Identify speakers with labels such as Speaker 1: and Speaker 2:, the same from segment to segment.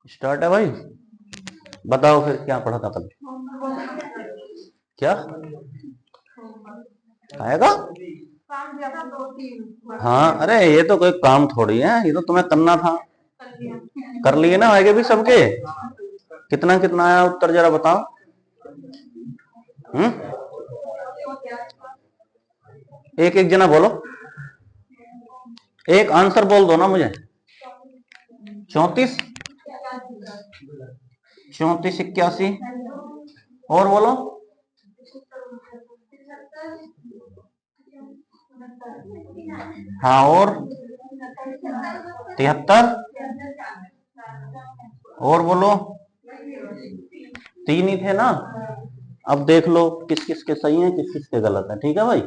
Speaker 1: Start है भाई। बताओ फिर क्या पढ़ा था कल। क्या आएगा? हाँ, अरे ये तो कोई काम थोड़ी है, ये तो तुम्हें करना था। कर लिए ना आगे भी सबके। कितना कितना आया उत्तर जरा बताओ। एक एक जना बोलो, एक आंसर बोल दो ना मुझे। 34, 34, 81 और बोलो। हाँ और 73 और बोलो। 3 ही थे ना। अब देख लो किस किस के सही है किस किस के गलत है। ठीक है भाई,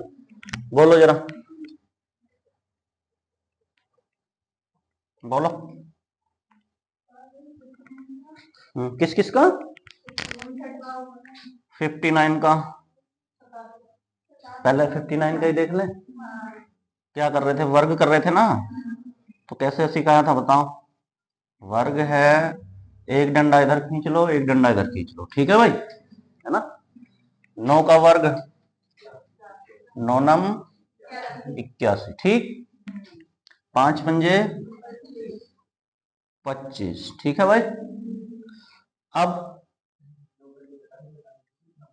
Speaker 1: बोलो जरा, बोलो। किस किस का? 59 का। पहले 59 का ही देख ले। क्या कर रहे थे? वर्ग कर रहे थे ना। तो कैसे सिखाया था बताओ। वर्ग है, एक डंडा इधर खींच लो एक डंडा इधर खींच लो। ठीक है भाई, है ना। 9 का वर्ग 9 नम 81। ठीक, 5 पंजे 25। ठीक है भाई। अब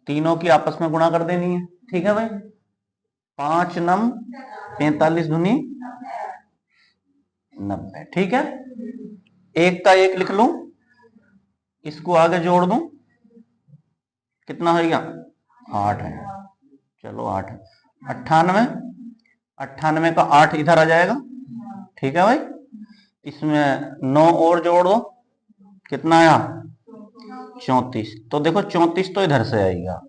Speaker 1: तीनों की आपस में गुणा कर देनी है। ठीक है भाई, 5 नम 45 दूनी 90। ठीक है, एक का एक लिख लूं, इसको आगे जोड़ दूं, कितना हो गया? 8 है। चलो 8 है। 98, 98 का 8 इधर आ जाएगा। ठीक है भाई, इसमें 9 और जोड़ दो, कितना आया? 34। तो देखो 34 तो इधर से आएगा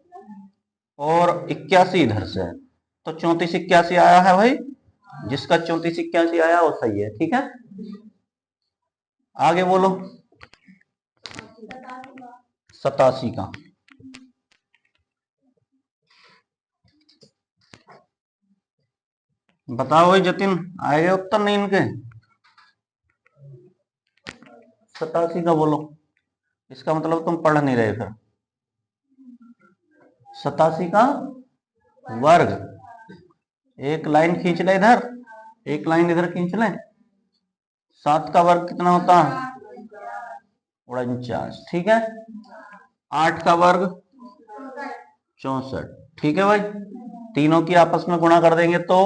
Speaker 1: और 81 इधर से है, तो 34 81 आया है भाई। जिसका 34 81 आया वो सही है। ठीक है, आगे बोलो। 87 का बताओ भाई जतिन, आएगा उत्तर नहीं इनके? 87 का बोलो। इसका मतलब तुम पढ़ नहीं रहे फिर। 87 का वर्ग, एक लाइन खींच ले इधर, एक लाइन इधर खींच ले। 7 का वर्ग कितना होता है? 49। ठीक है, 8 का वर्ग 64। ठीक है भाई, तीनों की आपस में गुणा कर देंगे तो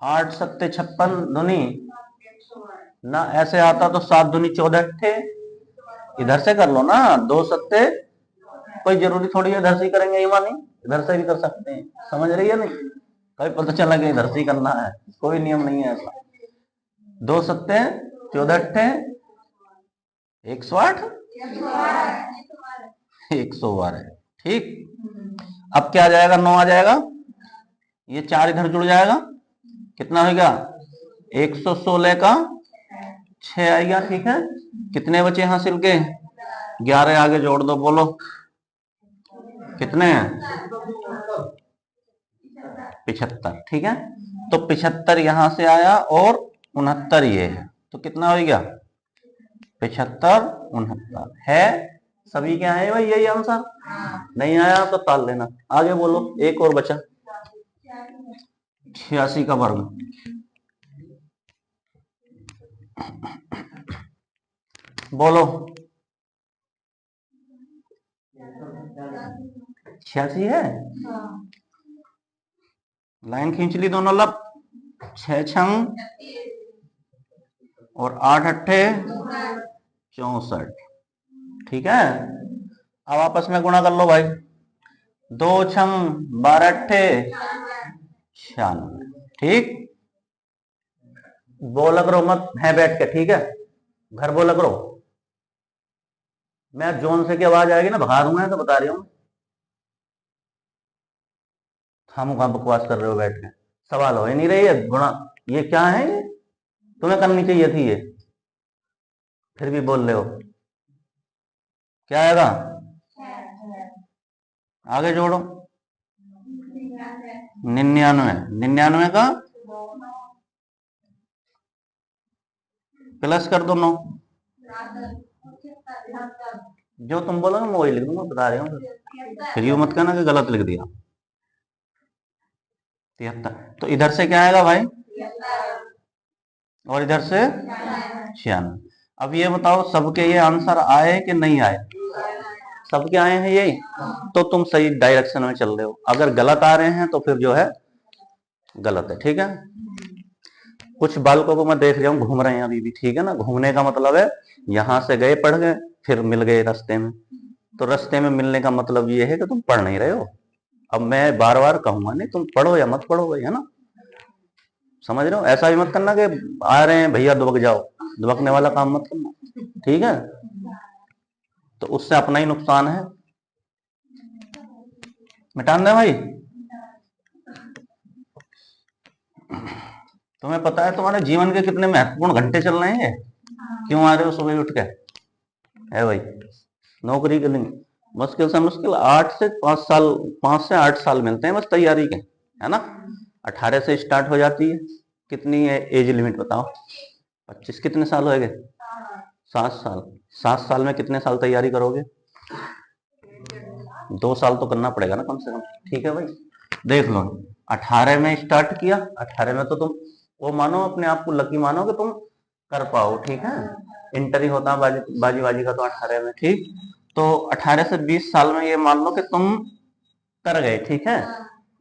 Speaker 1: 8 सत्ते 56 दूनी ना, ऐसे आता तो 7 दूनी 14 थे। इधर से कर लो ना, 2 सत्ते, कोई जरूरी थोड़ी है इधर से ही करेंगे ईमानी, इधर से भी कर सकते हैं। समझ रही है नहीं? कभी पता चला कि इधर से ही करना है, कोई नियम नहीं है ऐसा। 2 सत्ते 14 थे 108 112। ठीक, अब क्या आ जाएगा? 9 आ जाएगा, ये 4 इधर जुड़ जाएगा, कितना होगा? 116 का 6 आएगा। ठीक है, कितने बचे हासिल के? 11 आगे जोड़ दो, बोलो कितने हैं? 75। ठीक है, तो 75 यहां से आया और 69 ये है, तो कितना हो गया? 75 69 है। सभी क्या है भाई यही आंसर? नहीं आया तो टाल लेना। आगे बोलो, एक और बचा 86 का वर्ग। बोलो, 86 है। लाइन खींच ली दोनों लब, 6 छंग और 8 अट्ठे 64। ठीक है, अब आपस में गुणा कर लो भाई, 2 छंग 12 अट्ठे 96। ठीक, बोला करो मत है बैठ के। ठीक है, घर बोला करो। मैं जोन से की आवाज आएगी ना भगा दूंगा, तो बता रही हूँ। हम कहां बकवास कर रहे हो बैठ के? सवाल हो ही नहीं रही है गुणा, ये क्या है? ये तुम्हें करनी चाहिए थी ये, फिर भी बोल रहे हो। क्या आएगा? आगे जोड़ो, 99। 99 का प्लस कर दो 9, जो तुम बोलोगे मैं वही लिख दूंगा, बता रही हूँ। फिर ये मत कहना कि गलत लिख दिया। 73। तो इधर से क्या आएगा भाई, और इधर से 96। अब ये बताओ सबके ये आंसर आए कि नहीं आए? सबके आए हैं यही, तो तुम सही डायरेक्शन में चल रहे हो। अगर गलत आ रहे हैं तो फिर जो है गलत है, ठीक है। कुछ बालकों को मैं देख रहा हूँ घूम रहे हैं अभी भी, ठीक है ना। घूमने का मतलब है यहां से गए पढ़ गए, फिर मिल गए रास्ते में। तो रास्ते में मिलने का मतलब ये है कि तुम पढ़ नहीं रहे हो। अब मैं बार बार कहूंगा नहीं तुम पढ़ो या मत पढ़ो भाई, है ना। समझ रहे हो? ऐसा भी मत करना कि आ रहे हैं भैया दुबक जाओ, दुबकने वाला काम मत करना, ठीक है। तो उससे अपना ही नुकसान है। मिटान दे भाई। तुम्हें पता है तुम्हारे जीवन के कितने महत्वपूर्ण घंटे चल रहे हैं? क्यों आ रहे हो सुबह उठ के? है भाई, नौकरी के लिए मुश्किल से मुश्किल 8 से 5 साल, 5 से 8 साल मिलते हैं बस तैयारी के, है ना। 18 से स्टार्ट हो जाती है। कितनी है एज लिमिट बताओ? 25। कितने साल हो गए? 7 साल। 7 साल में कितने साल तैयारी करोगे? 2 साल तो करना पड़ेगा ना कम से कम, ठीक है भाई। देख लो 18 में स्टार्ट किया, 18 में तो तुम वो मानो अपने आप को लकी मानो कि तुम कर पाओ, ठीक है। इंटर ही होता बाजी बाजी का तो 18 में, ठीक। तो 18 से 20 साल में ये मान लो कि तुम कर गए, ठीक है,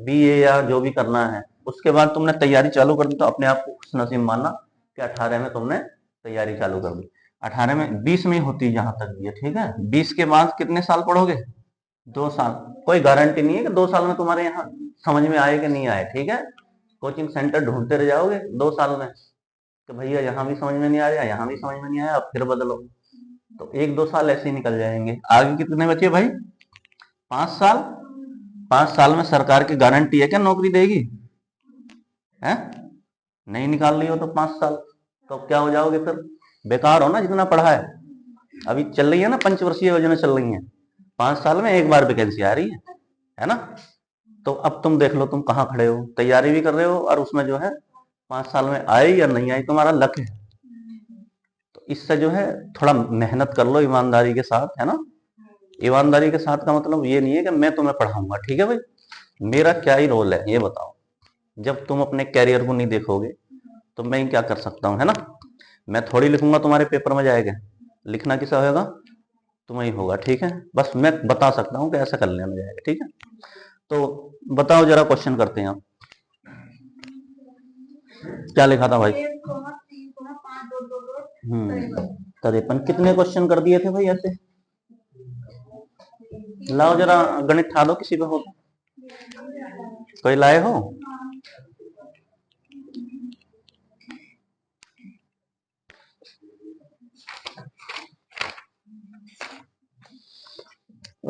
Speaker 1: बीए या जो भी करना है। उसके बाद तुमने तैयारी चालू कर दी तो अपने आप को खुशनसीब मानना कि 18 में तुमने तैयारी चालू कर दी। 18 में 20 में होती है जहां तक भी है, ठीक है। 20 के बाद कितने साल पढ़ोगे? 2 साल। कोई गारंटी नहीं है कि 2 साल में तुम्हारे यहाँ समझ में आए कि नहीं आए, ठीक है। कोचिंग सेंटर ढूंढते रह जाओगे 2 साल में तो भैया यहाँ भी समझ में नहीं आ रहा, यहाँ भी समझ में नहीं आया, अब फिर बदलो। तो 1-2 साल ऐसे ही निकल जाएंगे। आगे कितने बचे भाई? 5 साल। 5 साल में सरकार की गारंटी है क्या नौकरी देगी? है नहीं निकाल ली हो तो 5 साल तो क्या हो जाओगे फिर? बेकार हो ना जितना पढ़ा है। अभी चल रही है ना पंचवर्षीय योजना चल रही है, 5 साल में एक बार वैकेंसी आ रही है ना। तो अब तुम देख लो तुम कहाँ खड़े हो, तैयारी भी कर रहे हो और उसमें जो है 5 साल में आई या नहीं आई तुम्हारा लक है। तो इससे जो है थोड़ा मेहनत कर लो ईमानदारी के साथ, है ना। ईमानदारी के साथ का मतलब ये नहीं है कि मैं तुम्हें पढ़ाऊंगा, ठीक है भाई। मेरा क्या ही रोल है ये बताओ? जब तुम अपने कैरियर को नहीं देखोगे तो मैं क्या कर सकता हूँ, है ना। मैं थोड़ी लिखूंगा तुम्हारे पेपर में जाएगा, लिखना किसा होगा? तुम्हें ही होगा, ठीक है। बस मैं बता सकता हूँ कि ऐसा कर लेना जाएगा, ठीक है। तो बताओ जरा क्वेश्चन करते हैं आप। क्या लिखा था भाई? 53। कितने क्वेश्चन कर दिए थे भाई ऐसे? लाओ जरा गणित ठा दो किसी पे हो, कोई लाए हो?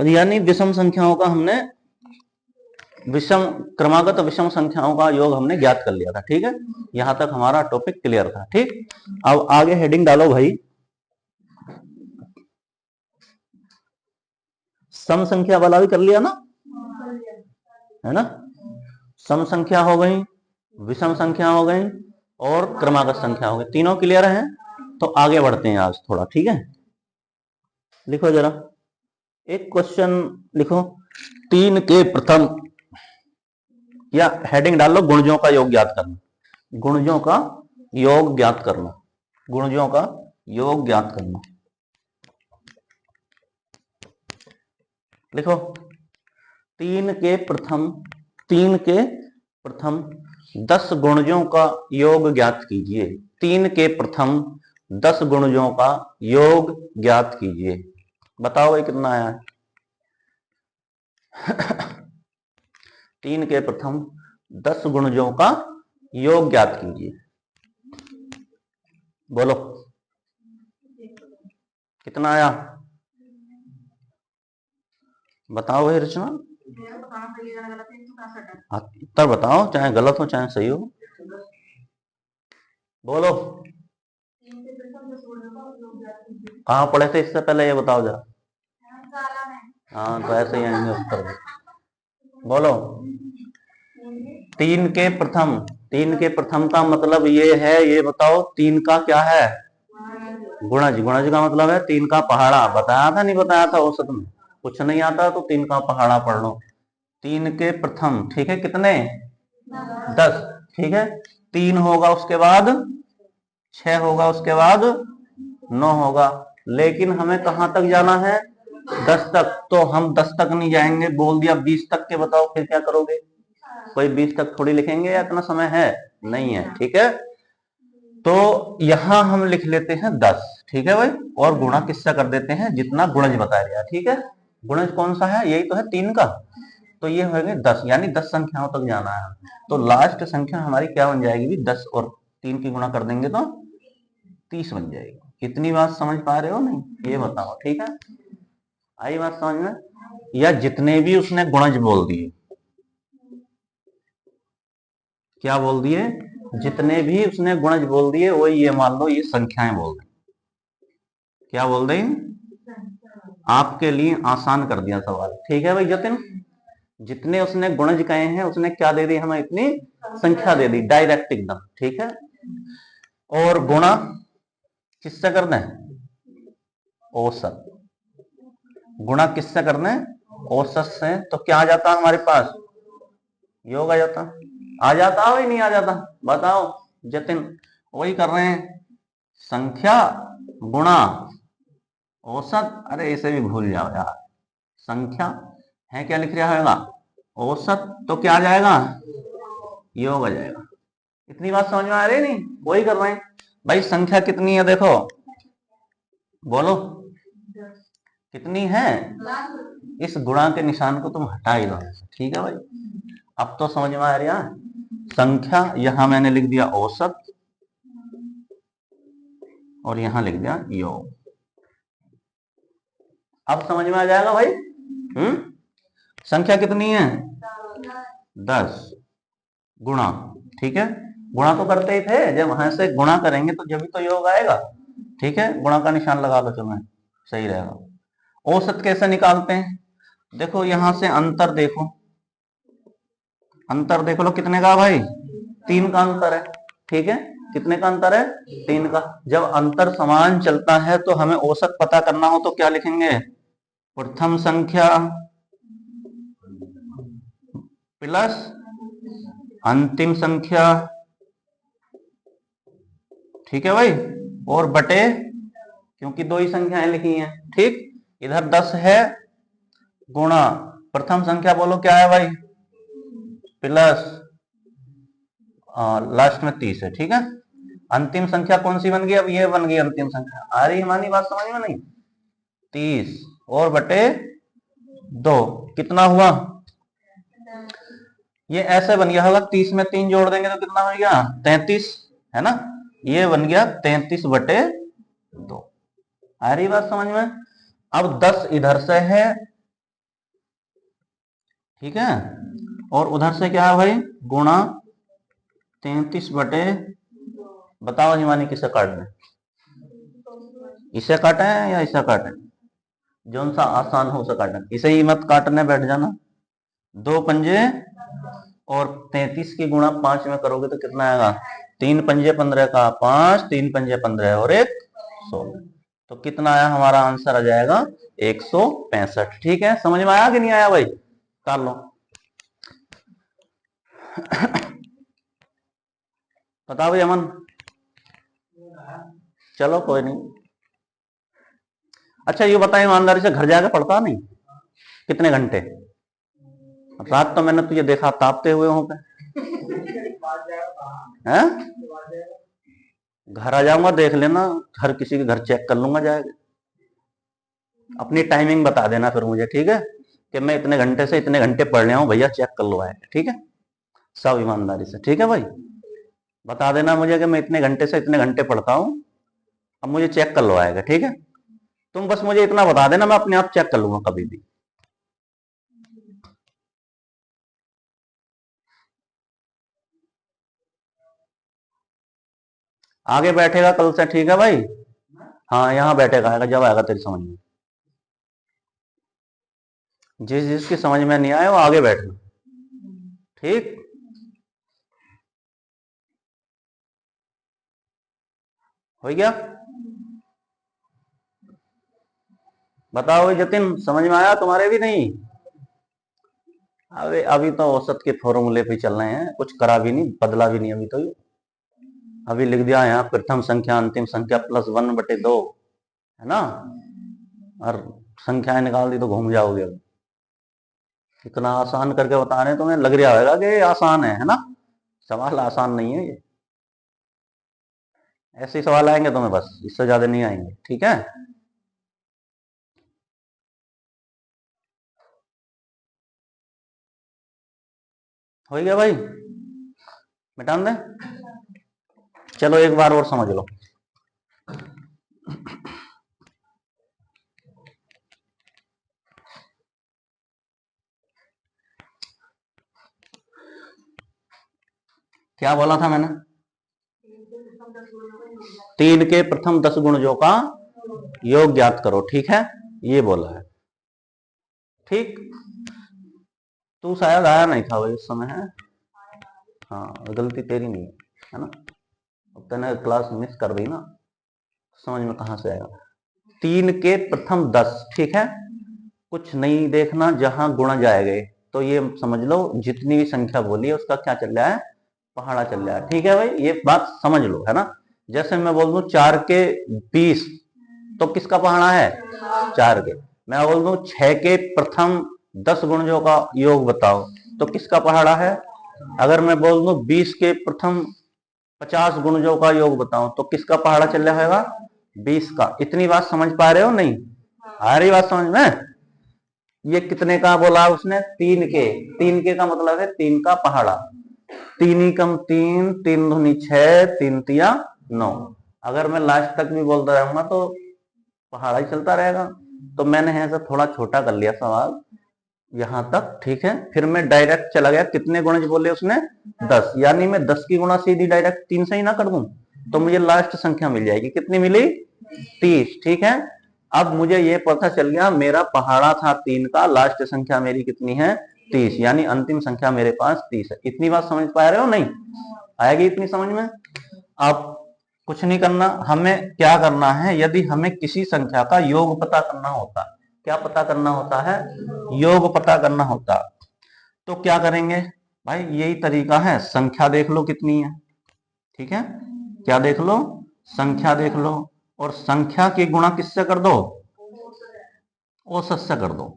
Speaker 1: यानी विषम संख्याओं का हमने विषम क्रमागत विषम संख्याओं का योग हमने ज्ञात कर लिया था, ठीक है। यहां तक हमारा टॉपिक क्लियर था, ठीक। अब आगे हेडिंग डालो भाई, सम संख्या वाला भी कर लिया ना, है ना। सम संख्या हो गई, विषम संख्या हो गई और क्रमागत संख्या हो गई, तीनों क्लियर हैं। तो आगे बढ़ते हैं आज थोड़ा, ठीक है। लिखो जरा एक क्वेश्चन लिखो, 3 के प्रथम, या हेडिंग डाल लो गुणजों का योग ज्ञात करना। गुणजों का योग ज्ञात करना, गुणजों का योग ज्ञात करना। लिखो 3 के प्रथम, 3 के प्रथम 10 गुणजों का योग ज्ञात कीजिए। 3 के प्रथम 10 गुणजों का योग ज्ञात कीजिए। बताओ ये कितना आया है? 3 के प्रथम 10 गुणजों का योग ज्ञात कीजिए। बोलो कितना आया? बताओ भाई रचना, उत्तर बताओ, चाहे गलत हो चाहे सही हो, बोलो। कहाँ पढ़े थे इससे पहले ये बताओ जरा। हाँ तो ऐसे ही आएंगे उत्तर। बोलो 3 के प्रथम, 3 के प्रथम का मतलब ये है, ये बताओ 3 का क्या है? गुणज, गुणज का मतलब है 3 का पहाड़ा। बताया था नहीं बताया था औसत में? कुछ नहीं आता तो 3 का पहाड़ा पढ़ लो। 3 के प्रथम, ठीक है, कितने? 10, ठीक है। 3 होगा, उसके बाद 6 होगा, उसके बाद 9 होगा। लेकिन हमें कहां तक जाना है? 10 तक। तो हम 10 तक नहीं जाएंगे, बोल दिया 20 तक के, बताओ फिर क्या करोगे? कोई 20 तक थोड़ी लिखेंगे, या इतना समय है? नहीं है, ठीक है। तो यहां हम लिख लेते हैं 10, ठीक है भाई। और गुणा किससे कर देते हैं? जितना गुणज बता दिया, ठीक है। गुणज कौन सा है? यही तो है 3 का। तो ये हो गए 10, यानी 10 संख्याओं तक जाना है। तो लास्ट संख्या हमारी क्या बन जाएगी? 10 और 3 की गुणा कर देंगे तो 30 बन जाएगी। कितनी बात समझ पा रहे हो? नहीं, ये बताओ, ठीक है। आई बात समझ में? या जितने भी उसने गुणज बोल दिए, क्या बोल दिए? जितने भी उसने गुणज बोल दिए, वो ये मान लो ये संख्याएं बोल दी। क्या बोल दी? आपके लिए आसान कर दिया सवाल, ठीक है भाई जतिन। जितने उसने गुणज कहे हैं, उसने क्या दे दी हमें? इतनी संख्या दे दी, डायरेक्ट एकदम, ठीक है। और गुणा किससे करना है? औसत। गुणा किससे करना है? औसत से। तो क्या आ जाता हमारे पास? योग आ जाता। आ जाता हो या नहीं आ जाता? बताओ जतिन। वही कर रहे हैं, संख्या गुणा औसत। अरे इसे भी भूल जाओ यार। संख्या है, क्या लिख रहा होगा? औसत। तो क्या आ जाएगा? योग आ जाएगा। इतनी बात समझ में आ रही? नहीं, वही कर रहे हैं भाई। संख्या कितनी है देखो, बोलो कितनी है? इस गुणा के निशान को तुम हटा ही दो, ठीक है भाई। अब तो समझ में आ रहा है। संख्या यहां मैंने लिख दिया औसत, और यहां लिख दिया योग। अब समझ में आ जाएगा भाई। संख्या कितनी है? 10 गुणा, ठीक है। गुणा तो करते ही थे, जब वहां से गुणा करेंगे तो जब भी तो योग आएगा, ठीक है। गुणा का निशान लगा लो, चलो सही रहेगा। औसत कैसे निकालते हैं? देखो यहां से अंतर देखो, अंतर देख लो कितने का भाई? 3 का अंतर है, ठीक है। कितने का अंतर है? 3 का। जब अंतर समान चलता है तो हमें औसत पता करना हो तो क्या लिखेंगे? प्रथम संख्या प्लस अंतिम संख्या, ठीक है भाई। और बटे, क्योंकि 2 ही संख्याएं लिखी हैं, ठीक। इधर 10 है, गुणा प्रथम संख्या बोलो क्या है भाई? प्लस लास्ट में 30 है, ठीक है। अंतिम संख्या कौन सी बन गई? अब ये बन गई अंतिम संख्या। आ रही हमारी बात समझ में? नहीं, 30 और बटे 2 कितना हुआ? ये ऐसे बन गया होगा, 30 में 3 जोड़ देंगे तो कितना हो गया? 33, है ना। ये बन गया 33 बटे 2। आ रही बात समझ में? अब 10 इधर से है, ठीक है, और उधर से क्या है भाई? गुणा 33 बटे, बताओ हिमानी किसे काटना है? इसे काटे या इसे काटे? जौन सा आसान हो उसे काटना, इसे ही मत काटने बैठ जाना। 2 पंजे और 33 की गुणा 5 में करोगे तो कितना आएगा? 3 पंजे 15 का 5, 3 पंजे 15 और 1 16। तो कितना आया? हमारा आंसर आ जाएगा 165, ठीक है। समझ में आया कि नहीं आया भाई? कर लो। बताओ भाई अमन। चलो कोई नहीं। अच्छा ये बताए, ईमानदारी से घर जाकर पढ़ता नहीं? कितने घंटे? रात तो मैंने तुझे देखा तापते हुए हों पे। हैं? घर आ जाऊंगा, देख लेना, हर किसी के घर चेक कर लूंगा जाएगा। अपनी टाइमिंग बता देना फिर मुझे, ठीक है, कि मैं इतने घंटे से इतने घंटे पढ़ रहा हूँ भैया, चेक कर लो आएगा, ठीक है। सब ईमानदारी से, ठीक है भाई। बता देना मुझे कि मैं इतने घंटे से इतने घंटे पढ़ता हूँ, अब मुझे चेक कर लो आएगा, ठीक है। तुम बस मुझे इतना बता देना, मैं अपने आप चेक कर लूंगा कभी भी। आगे बैठेगा कल से, ठीक है भाई। हाँ यहाँ बैठेगा, आएगा जब आएगा तेरी समझ में। जिस जिसकी समझ में नहीं आए वो आगे बैठना, ठीक। हो गया? बताओ जतिन, समझ में आया तुम्हारे भी नहीं? अभी तो औसत के फॉर्मूले पे चल रहे हैं, कुछ करा भी नहीं, बदला भी नहीं अभी तो। अभी लिख दिया यहाँ प्रथम संख्या अंतिम संख्या प्लस 1/2 है ना, और संख्याएं निकाल दी तो घूम जाओगे। अब इतना आसान करके बता रहे हैं, तुम्हें लग रहा होगा कि आसान है ना? सवाल आसान नहीं है ये। ऐसे ही सवाल आएंगे तुम्हें, बस इससे ज्यादा नहीं आएंगे, ठीक है? हो गया भाई, मिटान दे। चलो एक बार और समझ लो। क्या बोला था मैंने? 3 के प्रथम 10 गुणजों का योग ज्ञात करो, ठीक है, ये बोला है। ठीक, तू शायद आया नहीं था भाई उस समय, है? हाँ, गलती तेरी नहीं है ना, अब तूने क्लास मिस कर दी ना, समझ में कहां से आएगा। 3 के प्रथम 10, ठीक है, कुछ नहीं देखना, जहां गुणा जाएंगे तो ये समझ लो जितनी भी संख्या बोली है उसका क्या चल रहा है, पहाड़ा चल रहा है, ठीक है भाई, ये बात समझ लो, है ना? जैसे मैं बोल दूं 4 के 20, तो किसका पहाड़ा है? 4 के। मैं बोल दूं 6 के प्रथम 10 गुणजों का योग बताओ, तो किसका पहाड़ा है? अगर मैं बोल दूं 20 के प्रथम 50 गुणजों का योग बताओ, तो किसका पहाड़ा चल रहा होगा? 20 का। इतनी बात समझ पा रहे हो नहीं? आ रही बात समझ में? ये कितने का बोला उसने? 3 के। 3 के का मतलब है 3 का पहाड़ा। 3 ही कम 3, 3 दूनी 6, 3 तिया 9। अगर मैं लास्ट तक भी बोलता रहूंगा तो पहाड़ा ही चलता रहेगा। तो मैंने ऐसा थोड़ा छोटा कर लिया सवाल यहां तक, ठीक है? फिर मैं डायरेक्ट चला गया, कितने गुणज बोले उसने? 10, यानी मैं 10 की गुणा सीधी डायरेक्ट 3 से ही ना कर दूं, तो मुझे लास्ट संख्या मिल जाएगी। कितनी मिली? 30, ठीक है? अब मुझे ये पता चल गया मेरा पहाड़ा था 3 का, लास्ट संख्या मेरी कितनी है? 30, यानी अंतिम संख्या मेरे पास 30 है। इतनी बात समझ पा रहे हो नहीं? आएगी इतनी समझ में? अब कुछ नहीं करना, हमें क्या करना है, यदि हमें किसी संख्या का योग पता करना होता, क्या पता करना होता है? योग पता करना होता, तो क्या करेंगे भाई? यही तरीका है, संख्या देख लो कितनी है, ठीक है? क्या देख लो? संख्या देख लो, और संख्या के गुणा किससे कर दो? औसत से कर दो,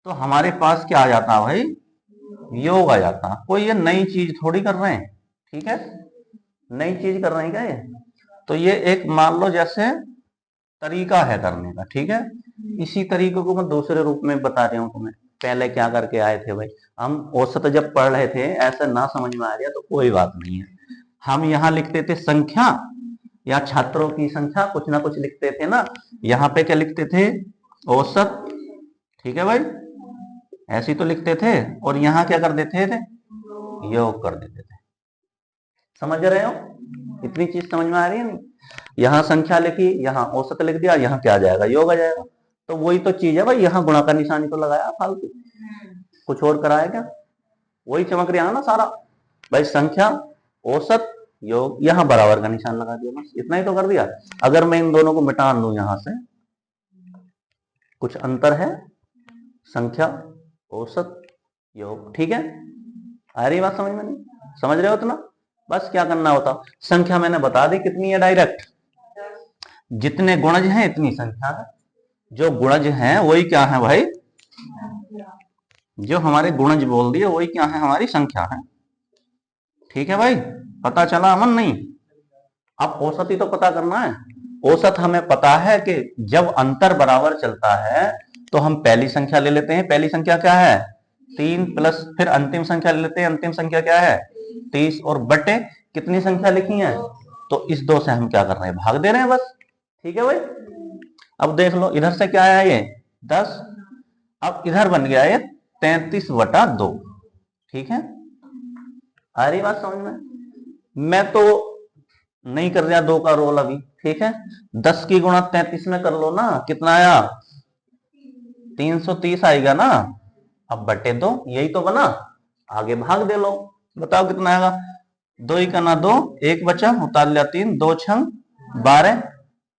Speaker 1: तो हमारे पास क्या आ जाता है भाई? योग आ जाता। कोई ये नई चीज थोड़ी कर रहे हैं, ठीक है? नई चीज कर रहे हैं क्या ये? तो ये एक मान लो जैसे तरीका है करने का, ठीक है? इसी तरीके को मैं दूसरे रूप में बता रहा हूं तुम्हें। पहले क्या करके आए थे भाई, हम औसत जब पढ़ रहे थे, ऐसा ना समझ में आ रहा तो कोई बात नहीं है, हम यहाँ लिखते थे संख्या या छात्रों की संख्या, कुछ ना कुछ लिखते थे ना। यहाँ पे क्या लिखते थे? औसत, ठीक है भाई, ऐसे तो लिखते थे, और यहाँ क्या कर देते थे? योग कर देते थे। समझ रहे हो? इतनी चीज समझ में आ रही है नहीं? यहाँ संख्या लिखी, यहाँ औसत लिख दिया, यहाँ क्या आ जाएगा? योग आ जाएगा। तो वही तो चीज है भाई, यहाँ गुणा का निशानी तो लगाया फालतू, कुछ और कराया क्या? वही चमक रहा है ना सारा भाई, संख्या औसत योग, यहाँ बराबर का निशान लगा दिया, बस इतना ही तो कर दिया। अगर मैं इन दोनों को मिटा लूं यहां से, कुछ अंतर है? संख्या, औसत, योग, ठीक है? आ रही बात समझ में नहीं? समझ रहे हो इतना? बस क्या करना होता, संख्या मैंने बता दी कितनी है डायरेक्ट, जितने गुणज हैं इतनी संख्या है। जो गुणज हैं वही क्या है भाई? जो हमारे गुणज बोल दिए वही क्या है? हमारी संख्या है, ठीक है भाई? पता चला अमन नहीं? अब औसत ही तो पता करना है। औसत हमें पता है कि जब अंतर बराबर चलता है तो हम पहली संख्या ले लेते हैं। पहली संख्या क्या है? 3, प्लस फिर अंतिम संख्या ले लेते हैं। अंतिम संख्या क्या है? 30, और बटे कितनी संख्या लिखी है? तो इस 2 से हम क्या कर रहे हैं? भाग दे रहे हैं बस, ठीक है भाई? अब देख लो इधर से क्या आया, ये 10, अब इधर बन गया ये 33/2, ठीक है? आ रही बात समझ में? मैं तो नहीं कर रहा 2 का रोल अभी, ठीक है? 10 की गुणा 33 में कर लो ना, कितना आया? 330 आएगा ना। अब बटे 2, यही तो बना, आगे भाग दे लो, बताओ कितना आएगा? 2 ही का ना 2, 1 बचा, उतार लिया 3, 2 छंग 12,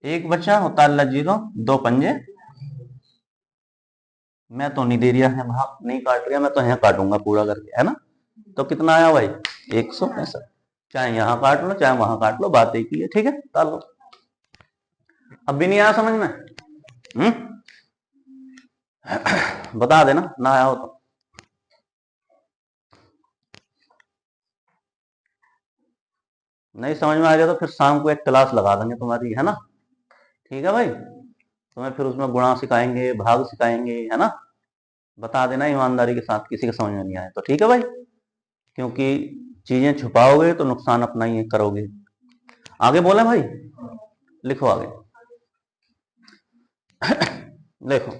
Speaker 1: एक बचा होता अल्ला 0, 2 पंजे। मैं तो नहीं दे रहा है, भाग नहीं काट रहा, मैं तो यहाँ काटूंगा पूरा करके, है ना। तो कितना आया भाई? 165। चाहे यहाँ काट लो चाहे वहां काट लो, बात एक ही है, ठीक है। डाल लो। अब भी नहीं आया समझ में? बता देना ना आया हो तो। नहीं समझ में आ गया तो फिर शाम को एक क्लास लगा देंगे तुम्हारी, है ना। ठीक है भाई, तुम्हें फिर उसमें गुणा सिखाएंगे, भाग सिखाएंगे, है ना। बता देना ईमानदारी के साथ, किसी के समझ में नहीं आए तो, ठीक है भाई। क्योंकि चीजें छुपाओगे तो नुकसान अपना ही करोगे। आगे बोले भाई, लिखो आगे। देखो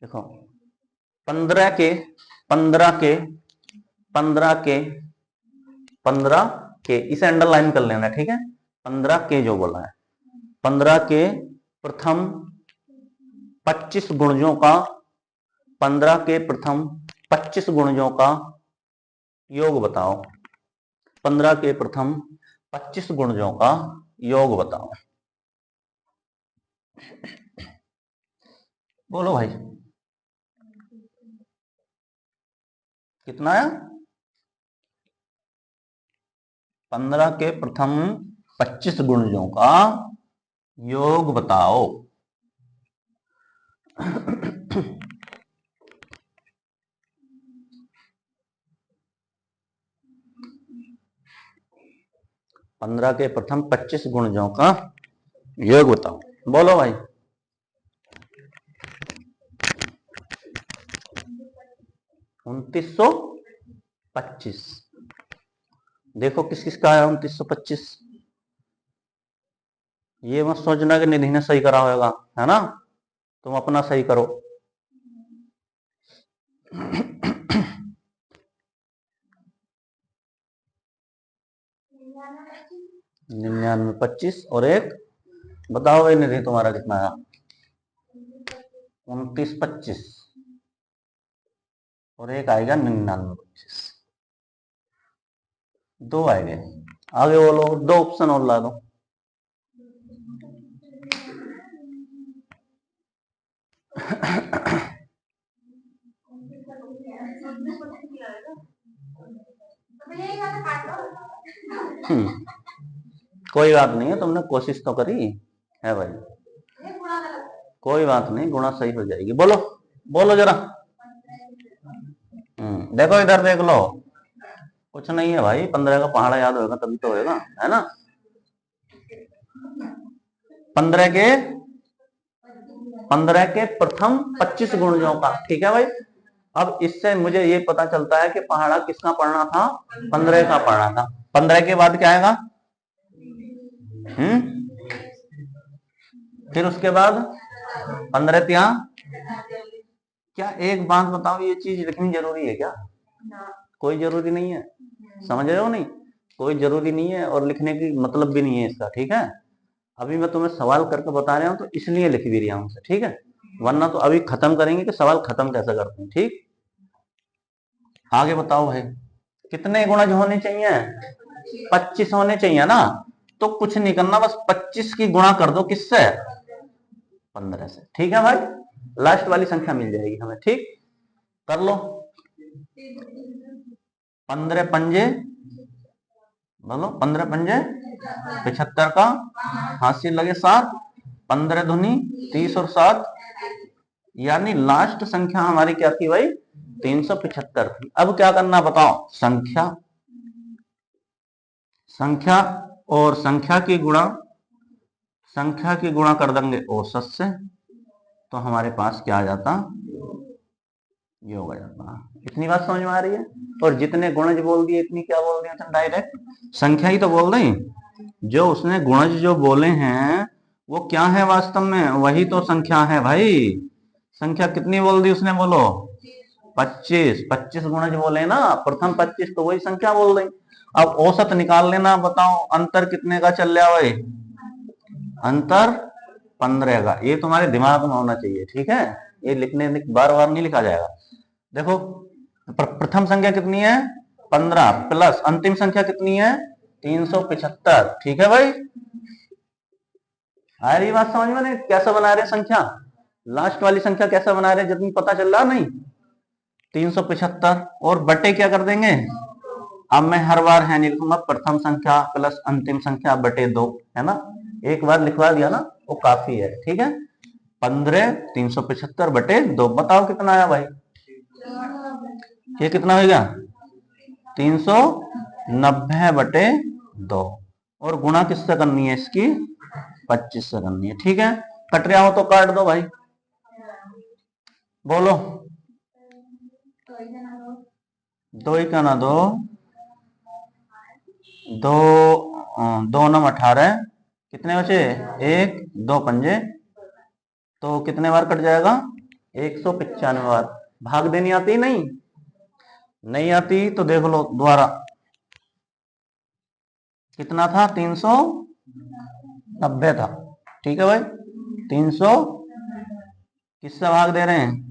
Speaker 1: देखो 15 के 15 के 15 के 15 के, इसे अंडरलाइन कर लेना, ठीक है। 15 के जो बोला है, 15 के प्रथम 25 गुणजों का, 15 के प्रथम 25 गुणजों का योग बताओ। 15 के प्रथम 25 गुणजों का योग बताओ। बोलो भाई, कितना है? 15 के प्रथम 25 गुणजों का योग बताओ। 15 के प्रथम 25 गुणजों का योग बताओ। बोलो भाई। 2925। देखो किस किस का है 2925। ये मत सोचना कि निधि ने सही करा होगा, है ना। तुम अपना सही करो। 9925 और एक बताओ भाई, निधि तुम्हारा कितना है? 2925 और एक आएगा 9925। दो आएंगे। आगे बोलो, दो ऑप्शन और ला दो। कोई बात नहीं है, तुमने कोशिश तो करी है भाई। कोई बात नहीं, गुणा सही हो जाएगी। बोलो बोलो जरा। देखो इधर देख लो, कुछ नहीं है भाई। 15 का पहाड़ा याद होगा तभी तो होगा, है ना। 15 के प्रथम 25 गुणजों का, ठीक है भाई। अब इससे मुझे ये पता चलता है कि पहाड़ा किसका पढ़ना था? 15 का पढ़ना था। 15 के बाद क्या आएगा? फिर उसके बाद 15 त्या। क्या एक बात बताओ, ये चीज लिखनी जरूरी है क्या? कोई जरूरी नहीं है, समझ रहे हो नहीं? कोई जरूरी नहीं है और लिखने की मतलब भी नहीं है इसका, ठीक है। अभी मैं तुम्हें सवाल करके बता रहा हूं तो इसलिए लिख भी रहा हूं, ठीक है। वरना तो अभी खत्म करेंगे कि सवाल खत्म कैसे करते हैं, ठीक। आगे बताओ भाई, कितने गुणज होने चाहिए? 25 होने चाहिए ना। तो कुछ नहीं करना, बस 25 की गुणा कर दो किससे? 15 से, ठीक है भाई। लास्ट वाली संख्या मिल जाएगी हमें, ठीक। कर लो। 15 पंजे, बोलो 15 पंजे 75 का, हासिल लगे 7, 15 धुनी 30 और 7, यानी लास्ट संख्या हमारी क्या थी भाई? 375 थी। अब क्या करना बताओ? संख्या संख्या और संख्या की गुणा कर देंगे औसत से, तो हमारे पास क्या आ जाता? योग आ जाता। इतनी बात समझ में आ रही है? और जितने गुणज बोल दिए इतनी क्या बोल दिया था? डायरेक्ट संख्या ही तो बोल रही। जो उसने गुणज जो बोले हैं वो क्या है वास्तव में? वही तो संख्या है भाई। संख्या कितनी बोल दी उसने? बोलो 25। 25 गुणज बोले ना, प्रथम 25, तो वही संख्या बोल रही। अब औसत निकाल लेना, बताओ अंतर कितने का चल रहा भाई? अंतर 15 का। ये तुम्हारे दिमाग में होना चाहिए, ठीक है। ये लिखने बार बार नहीं लिखा जाएगा। देखो प्रथम संख्या कितनी है? 15 प्लस अंतिम संख्या कितनी है? 375। ठीक है भाई, आ रही बात समझ में? नहीं कैसा बना रहे संख्या, लास्ट वाली संख्या कैसा बना रहे, जितनी पता चल रहा नहीं, 375 और बटे क्या कर देंगे। अब मैं हर बार है नहीं लिखूंगा, प्रथम संख्या प्लस अंतिम संख्या बटे 2, है ना, एक बार लिखवा दिया ना वो काफी है। ठीक है, 15 375 बटे 2, बताओ कितना आया भाई, ये कितना होगा 390 बटे 2, और गुणा किससे करनी है इसकी, 25 से करनी है। ठीक है, कट रहा हो तो काट दो भाई, बोलो, 2 ही का ना 2, 2 2 9 18, कितने बचे 1 2 पंजे, तो कितने बार कट जाएगा 195 बार। भाग देनी आती नहीं, नहीं आती तो देख लो दोबारा, कितना था 390 था। ठीक है भाई, 300 किससे भाग दे रहे हैं,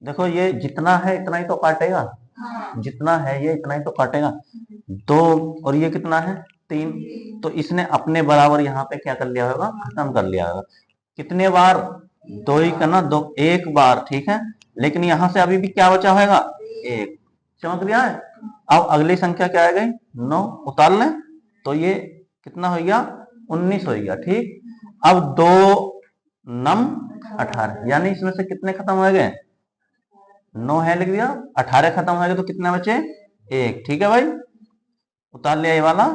Speaker 1: देखो ये जितना है इतना ही तो काटेगा, जितना है ये इतना ही तो काटेगा, 2 और ये कितना है 3, तो इसने अपने बराबर यहाँ पे क्या कर लिया होगा, खत्म कर लिया होगा। कितने बार, 2 ही करना 2, एक बार। ठीक है, लेकिन यहां से अभी भी क्या बचा होगा, 1, चमक गया है। अब अगली संख्या क्या आ गई 9, उतार लें तो ये कितना हो गया 19 हो गया। ठीक, अब 2 9 18, यानी इसमें से कितने खत्म हो गए, 9 है लिख दिया, 18 खत्म हो गए तो कितने बचे 1। ठीक है भाई, उतार लिया ये वाला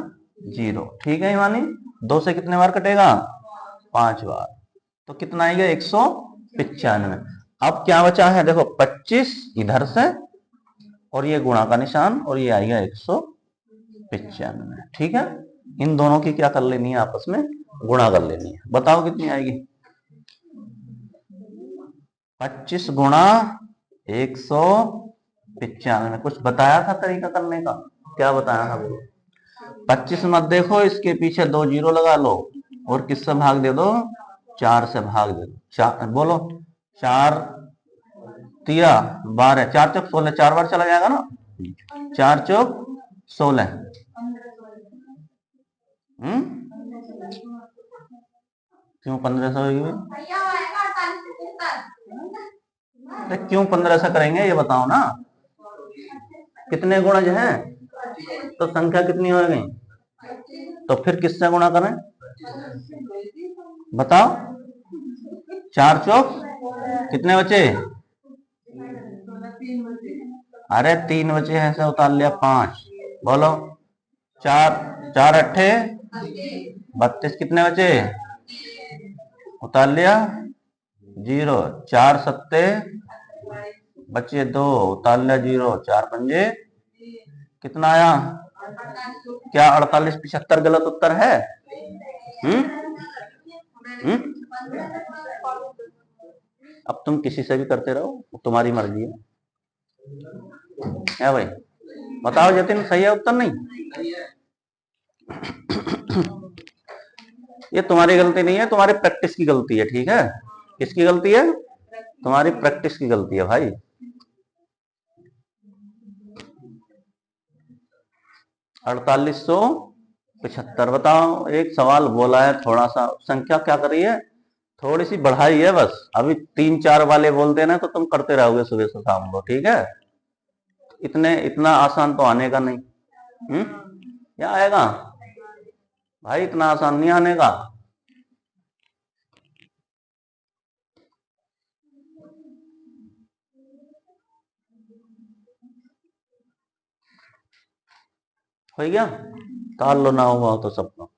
Speaker 1: 0। ठीक है इमानी, 2 से कितने बार कटेगा 5 बार, तो कितना आएगा 195। अब क्या बचा है देखो 25 इधर से और ये गुणा का निशान और ये आएगा 195। ठीक है, इन दोनों की क्या कर लेनी है, आपस में गुणा कर लेनी है। बताओ कितनी आएगी, 25 गुणा 195। कुछ बताया था तरीका करने का, क्या बताया था बोलो, 25 मत देखो, इसके पीछे 2 जीरो लगा लो और किससे भाग दे दो, 4 से भाग दे दो। 4 बोलो, 4 तिया 12, 4 चौक 16, 4 बार चला जाएगा ना, 4 चौक 16। क्यों 1500 होगी, क्यों 1500 करेंगे ये बताओ ना, कितने गुणज हैं, तो संख्या कितनी हो गई, तो फिर किससे गुणा करें बताओ, 4 चौक कितने बचे, अरे 3 बचे हैं, ऐसे उतार लिया 5, बोलो 4 4 अट्ठे 32, कितने बचे उतार लिया 0, 4 सत्ते बचे 2, उतार लिया 0, 4 पंजे कितना आया, क्या 48 75 गलत उत्तर है। अब तुम किसी से भी करते रहो, तुम्हारी मर्जी है भाई, बताओ जतिन सही है उत्तर, नहीं ये तुम्हारी गलती नहीं है, तुम्हारी प्रैक्टिस की गलती है। ठीक है, किसकी गलती है, तुम्हारी प्रैक्टिस की गलती है भाई। 4875, बताओ एक सवाल बोला है, थोड़ा सा संख्या क्या करी है, थोड़ी सी बढ़ाई है बस, अभी 3 4 वाले बोलते ना तो तुम करते रहोगे सुबह से शाम को। ठीक है, इतना आसान तो आने का नहीं। क्या आएगा भाई, इतना आसान नहीं आने का। हो गया, काल लो ना हुआ तो सबको।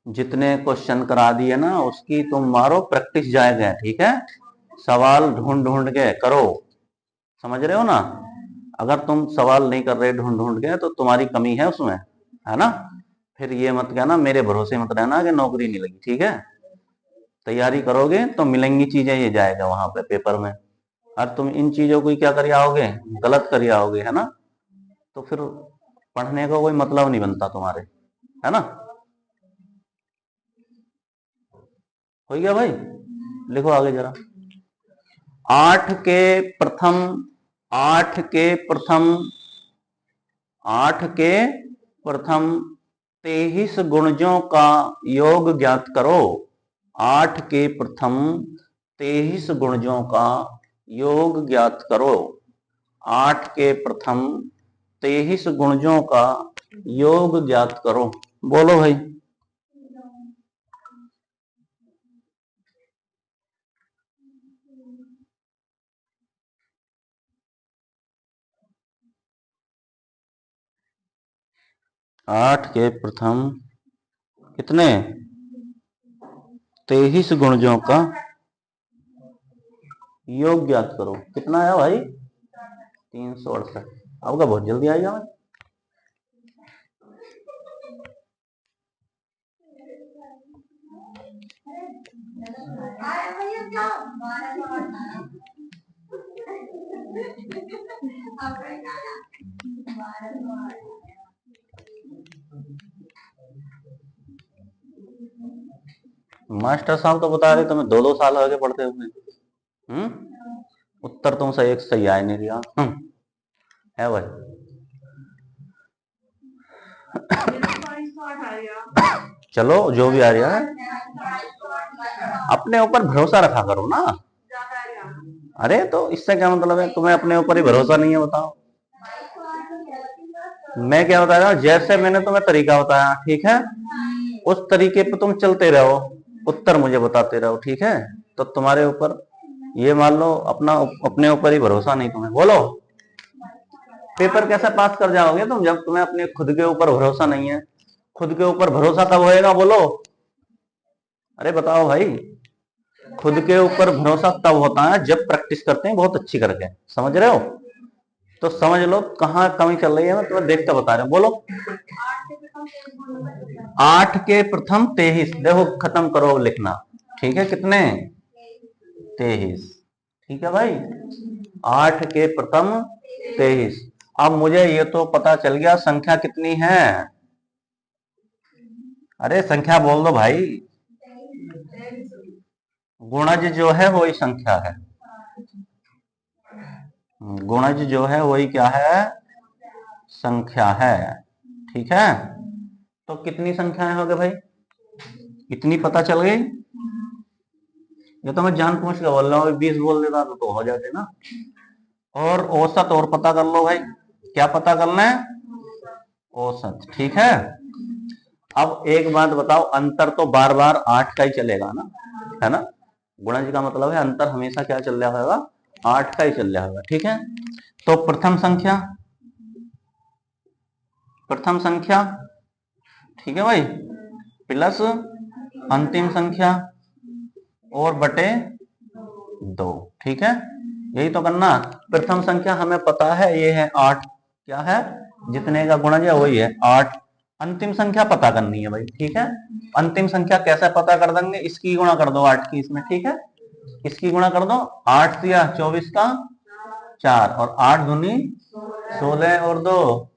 Speaker 1: जितने क्वेश्चन करा दिए ना उसकी तुम मारो प्रैक्टिस जाएगा। ठीक है, सवाल ढूंढ ढूंढ के करो, समझ रहे हो ना, अगर तुम सवाल नहीं कर रहे ढूंढ ढूंढ के तो तुम्हारी कमी है उसमें, है ना, फिर ये मत कहना, मेरे भरोसे मत रहना कि नौकरी नहीं लगी। ठीक है, तैयारी करोगे तो मिलेंगी चीजें, ये जाएगा वहां पे पेपर में, और तुम इन चीजों को क्या कर आओगे, गलत कर आओगे, है ना, तो फिर पढ़ने का कोई मतलब नहीं बनता तुम्हारे, है ना। हो गया भाई, लिखो आगे जरा। 8 के प्रथम 8 के प्रथम 8 के प्रथम 23 गुणजों का योग ज्ञात करो। 8 के प्रथम 23 गुणजों का योग ज्ञात करो। 8 के प्रथम 23 गुणजों का योग ज्ञात करो। बोलो भाई। आठ के प्रथम कितने 23 गुणजों का योग ज्ञात करो। कितना आया भाई? 368। आपका बहुत जल्दी आएगा भाई। मास्टर साहब तो बता रहे तुम्हें 2-2 साल आगे पढ़ते हुए। उत्तर तुमसे एक सही आ नहीं रहा है भाई। चलो जो भी आ रहा है अपने ऊपर भरोसा रखा करो ना। अरे तो इससे क्या मतलब है? तुम्हें अपने ऊपर ही भरोसा नहीं है? बताओ। मैं क्या बता रहा हूँ, जैसे मैंने तुम्हें तरीका बताया, ठीक है, उस तरीके पे तुम चलते रहो, उत्तर मुझे बताते रहो, ठीक है। तो तुम्हारे ऊपर ये मान लो अपने ऊपर ही भरोसा नहीं तुम्हें। बोलो पेपर कैसे पास कर जाओगे तुम जब तुम्हें अपने खुद के ऊपर भरोसा नहीं है? खुद के ऊपर भरोसा कब होएगा? बोलो। अरे बताओ भाई। खुद के ऊपर भरोसा तब होता है जब प्रैक्टिस करते हैं बहुत अच्छी करके। समझ रहे हो? तो समझ लो कहाँ कमी चल रही है, मैं तुम्हें देख कर बता रहा हूँ। बोलो 8 के प्रथम 23। देखो खत्म करो लिखना, ठीक है। कितने? 23। ठीक है भाई। 8 के प्रथम 23। अब मुझे ये तो पता चल गया संख्या कितनी है। अरे संख्या बोल दो भाई। गुणज जो है वही संख्या है। गुणज जो है वही क्या है? संख्या है। ठीक है। तो कितनी संख्याएं हो गए भाई? इतनी पता चल गई। ये तो मैं जान पूछ के बोल रहा हूँ, 20 बोल देता तो हो जाते ना। और औसत और पता कर लो भाई। क्या पता करना है? औसत। ठीक है। अब एक बात बताओ, अंतर तो बार बार 8 का ही चलेगा ना, है ना। गुणज का मतलब है अंतर हमेशा क्या चल रहा होगा? 8 का ही चल रहा होगा। ठीक है। तो प्रथम संख्या, प्रथम संख्या, ठीक है भाई, प्लस अंतिम संख्या और बटे 2। ठीक है। यही तो करना। प्रथम संख्या हमें पता है ये है 8। क्या है? जितने का गुणज है वही है 8। अंतिम संख्या पता करनी है भाई। ठीक है। अंतिम संख्या कैसे पता कर देंगे? इसकी गुणा कर दो 8 की इसमें। ठीक है। इसकी गुणा कर दो। 8 दिया 24 का 4 और 8 दूनी 16 और 2,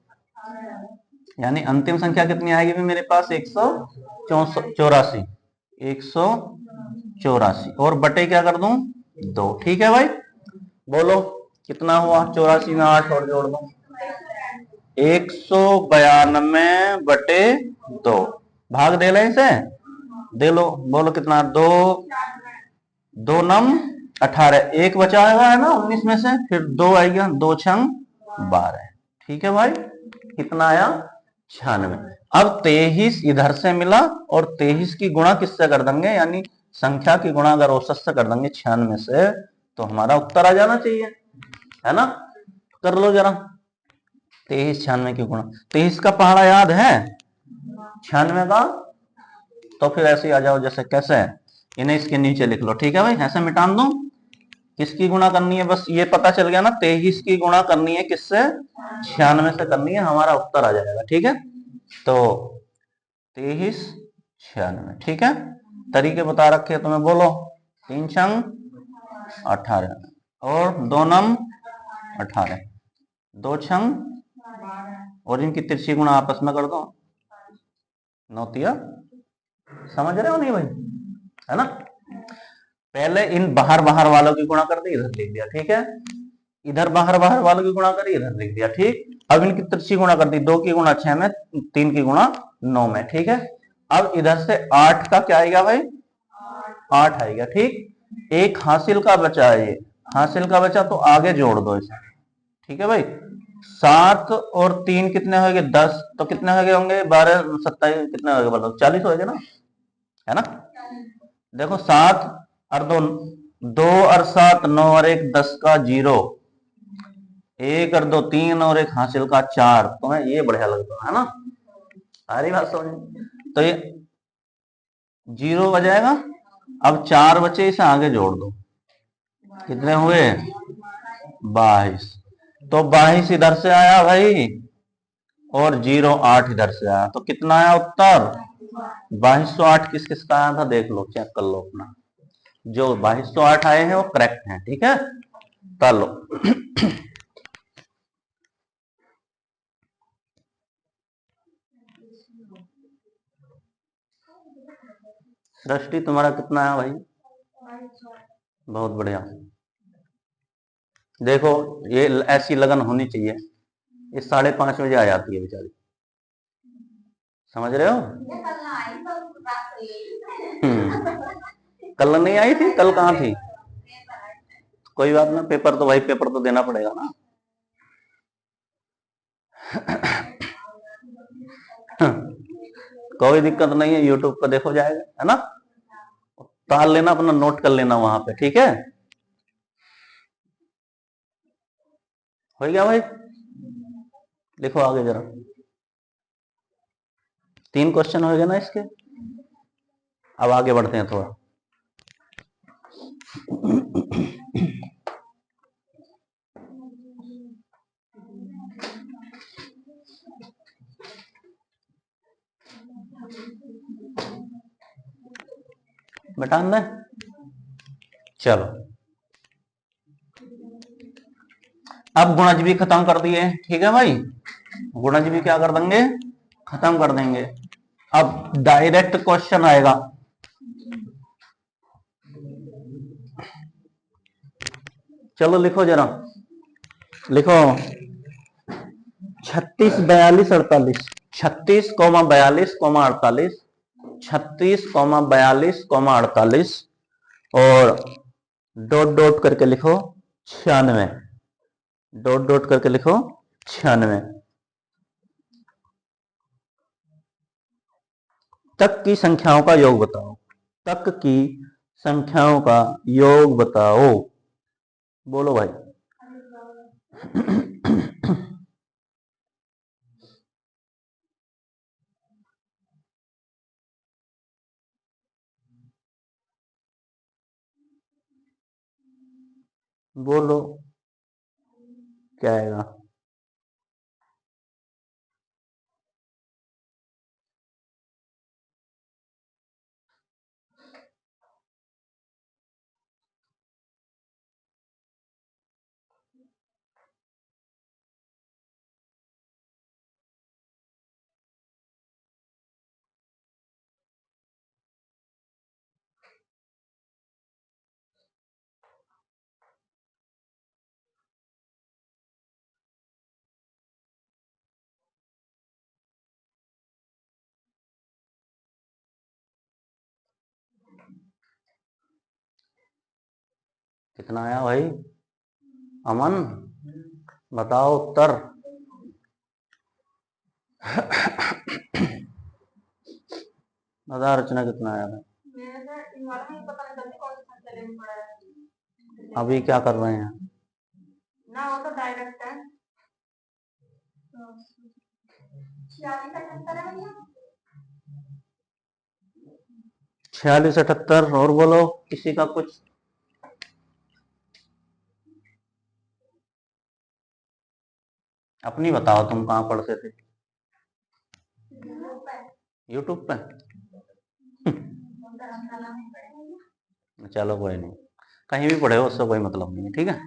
Speaker 1: यानी अंतिम संख्या कितनी आएगी मेरे पास? 184। 184 और बटे क्या कर दूं? 2। ठीक है भाई। बोलो कितना हुआ? 84 में 8 और जोड़ दो, 192 बटे 2। भाग दे ले इसे, दे लो। बोलो कितना? 2 2 नम 18, एक बचा है ना 19 में से, फिर 2 आएगा, 2 छंग 12। ठीक है भाई। कितना आया? 96। अब 23 इधर से मिला और 23 की गुणा किससे कर देंगे? यानी संख्या की गुणा अगर औसत से कर देंगे 96 से, तो हमारा उत्तर आ जाना चाहिए, है ना। कर लो जरा। 23 96 की गुणा। 23 का पहाड़ा याद है? 96 का? तो फिर ऐसे ही आ जाओ जैसे कैसे है, इन्हें इसके नीचे लिख लो। ठीक है भाई। ऐसे मिटान दो। किसकी गुणा करनी है? बस ये पता चल गया ना, 23 की गुणा करनी है किससे? 96 से करनी है, हमारा उत्तर आ जाएगा। ठीक है। तो 23 96। ठीक है। तरीके बता रखे तुम्हें। बोलो 3 छंग 18 और 2 नम 18, 2 छंग और इनकी तिरछी गुणा आपस में कर दो, 9 तिया। समझ रहे हो नहीं भाई? है ना। पहले इन बाहर बाहर वालों की गुणा कर दी, इधर लिख दिया, ठीक है। इधर बाहर बाहर वालों की गुणा करी, इधर लिख दिया, ठीक। अब इनकी तिरछी गुणा कर दी, 2 की गुणा 6 में, 3 की गुणा 9 में, ठीक है। अब इधर से 8 का क्या आएगा भाई, 8 आएगा, ठीक। एक हासिल का बचा है, ये हासिल का बचा तो आगे जोड़ दो इसे, ठीक है भाई। 7 और 3 कितने हो गए, 10, तो कितने हो गए होंगे, 12 27 कितने हो गए, बताओ, 40 हो गए ना, है ना। देखो 7 और 2, 2 और 7 9 और 1 10 का 0, 1 और 2 3 और 1 हासिल का 4, तुम्हें ये बढ़िया लगता है ना, सारी बात समझ। तो ये 0 बजाएगा, अब 4 बचे, इसे आगे जोड़ दो, कितने हुए, 22। तो 22 इधर से आया भाई, और 0 8 इधर से आया, तो कितना आया उत्तर, 2208 किस किस का आया था, देख लो, चेक कर लो अपना, जो 2208 आए हैं वो करेक्ट हैं, ठीक है। चलो सृष्टि तुम्हारा कितना आया भाई, बहुत बढ़िया। देखो ये ऐसी लगन होनी चाहिए, ये 5:30 बजे आ जाती है बेचारी, समझ रहे हो। कल नहीं आई थी, कल कहाँ थी, कोई बात ना, पेपर तो भाई, पेपर तो देना पड़ेगा ना। कोई दिक्कत नहीं है, यूट्यूब पर देखो जाएगा, है ना। ताल लेना, अपना नोट कर लेना वहां पे, ठीक है। हो गया भाई, लिखो आगे जरा, 3 क्वेश्चन हो गए ना इसके। अब आगे बढ़ते हैं थोड़ा। बैठान दे, चलो। अब गुणज भी खत्म कर दिए, ठीक है भाई, गुणज भी क्या कर देंगे, खत्म कर देंगे। अब डायरेक्ट क्वेश्चन आएगा, चलो लिखो जरा, लिखो 36 42 48, 36 42 48, 36 42 48, और डॉट डॉट करके लिखो 96, डॉट डॉट करके लिखो 96 तक की संख्याओं का योग बताओ, तक की संख्याओं का योग बताओ, बोलो भाई। बोलो क्या आएगा, कितना आया भाई, अमन बताओ उत्तर। बता रचना कितना आया था, अभी क्या कर रहे हैं ना, वो तो डायरेक्ट है, 46 78, और बोलो किसी का कुछ, अपनी बताओ, तुम कहाँ पढ़ते थे, यूट्यूब पे। चलो कोई नहीं, कहीं भी पढ़े हो उससे कोई मतलब नहीं है, ठीक है।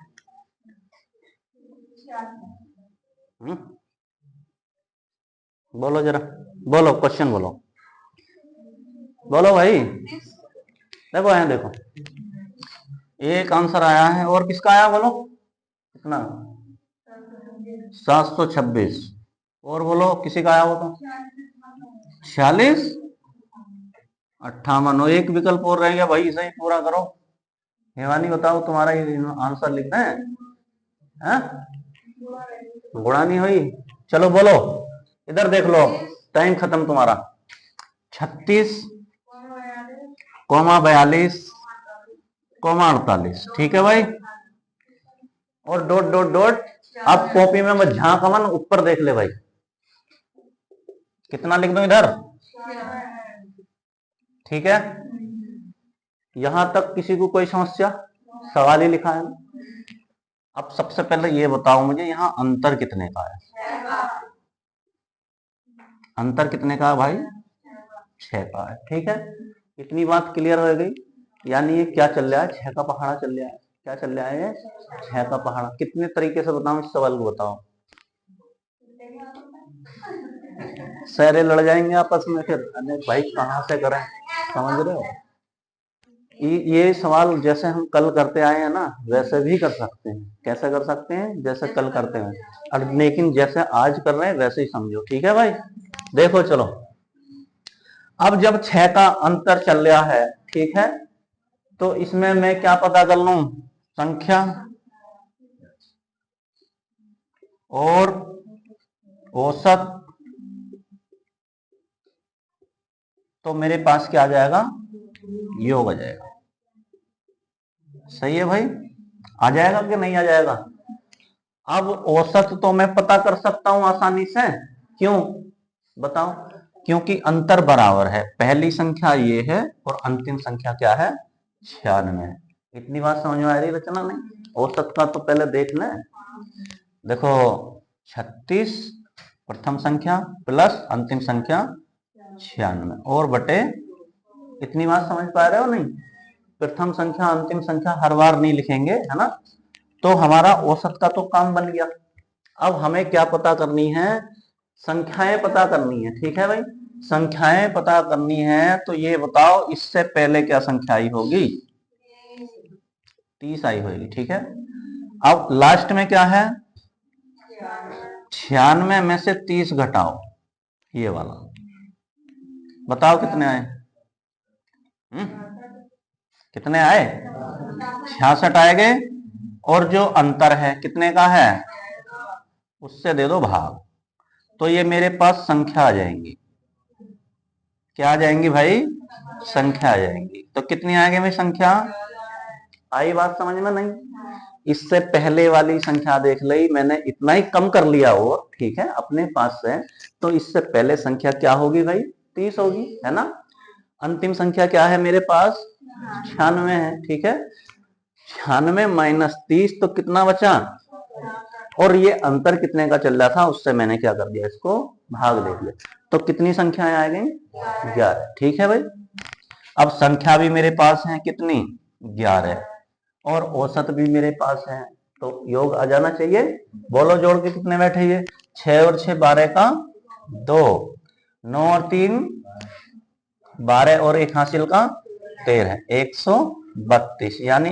Speaker 1: बोलो जरा, बोलो क्वेश्चन बोलो, बोलो भाई, देखो यहाँ देखो, एक आंसर आया है, और किसका आया बोलो कितना? 726। और बोलो किसी का आया हो तो 46, 58। और एक विकल्प और रह गया भाई, इसे ही पूरा करो। हेवानी बताओ, तुम्हारा ये आंसर लिखना है, गुणा नहीं हुई? चलो बोलो, इधर देख लो, टाइम खत्म तुम्हारा। 36, 42, 48। ठीक है भाई, और डॉट डॉट डॉट। अब कॉपी में मत झांक अमन, ऊपर देख ले भाई, कितना लिख दो इधर। ठीक है, यहां तक किसी को कोई समस्या? सवाल ही लिखा है। अब सबसे पहले ये बताओ मुझे, यहां अंतर कितने का है? अंतर कितने का है भाई? 6 का है। ठीक है, इतनी बात क्लियर हो गई। यानी ये क्या चल रहा है? 6 का पहाड़ा चल रहा है। क्या चल रहा है? 6 का पहाड़ा। कितने तरीके से बताऊं इस सवाल को, बताओ। सारे लड़ जाएंगे आपस में फिर, अरे भाई कहां से करें, समझ रहे हो? ये सवाल जैसे हम कल करते आए हैं ना, वैसे भी कर सकते हैं। कैसे कर सकते हैं? जैसे कल करते हैं, और लेकिन जैसे आज कर रहे हैं वैसे ही समझो। ठीक है भाई, देखो चलो, अब जब 6 का अंतर चल रहा है, ठीक है, तो इसमें मैं क्या पता कर लूं? संख्या और औसत। तो मेरे पास क्या आ जाएगा? योग आ जाएगा। सही है भाई, आ जाएगा कि नहीं आ जाएगा? अब औसत तो मैं पता कर सकता हूं आसानी से, क्यों बताओ? क्योंकि अंतर बराबर है, पहली संख्या ये है और अंतिम संख्या क्या है? 96। इतनी बात समझ में आ रही रचना? नहीं, औसत का तो पहले देख लें। देखो, 36 प्रथम संख्या प्लस अंतिम संख्या 96 और बटे, इतनी बात समझ पा रहे हो? नहीं, प्रथम संख्या अंतिम संख्या हर बार नहीं लिखेंगे, है ना? तो हमारा औसत का तो काम बन गया। अब हमें क्या पता करनी है? संख्याएं पता करनी है। ठीक है भाई, संख्याएं पता करनी है। तो ये बताओ, इससे पहले क्या संख्या आई होगी? 30 आई होगी। ठीक है, अब लास्ट में क्या है? 96 में से 30 घटाओ, ये वाला। बताओ कितने आए? कितने आए? 66 आएंगे, और जो अंतर है कितने का है, उससे दे दो भाग। तो ये मेरे पास संख्या आ जाएंगी। क्या आ जाएंगी भाई? संख्या आ जाएंगी। तो कितनी आएगी मेरी संख्या? आई बात समझ में? नहीं, इससे पहले वाली संख्या देख ली मैंने, इतना ही कम कर लिया वो, ठीक है, अपने पास से। तो इससे पहले संख्या क्या होगी भाई? 30 होगी, है ना? अंतिम संख्या क्या है मेरे पास? 96 है। ठीक है, 96 माइनस 30, तो कितना बचा? और ये अंतर कितने का चल रहा था, उससे मैंने क्या कर दिया, इसको भाग दे दिया। तो कितनी संख्याएं आ गई? 11। ठीक है भाई, अब संख्या भी मेरे पास है कितनी? 11, और औसत भी मेरे पास है, तो योग आ जाना चाहिए। बोलो जोड़ के कितने बैठे? ये 6 और 6 12 का 2, 9 और 3 12, और 1 हासिल का 13, 132। यानी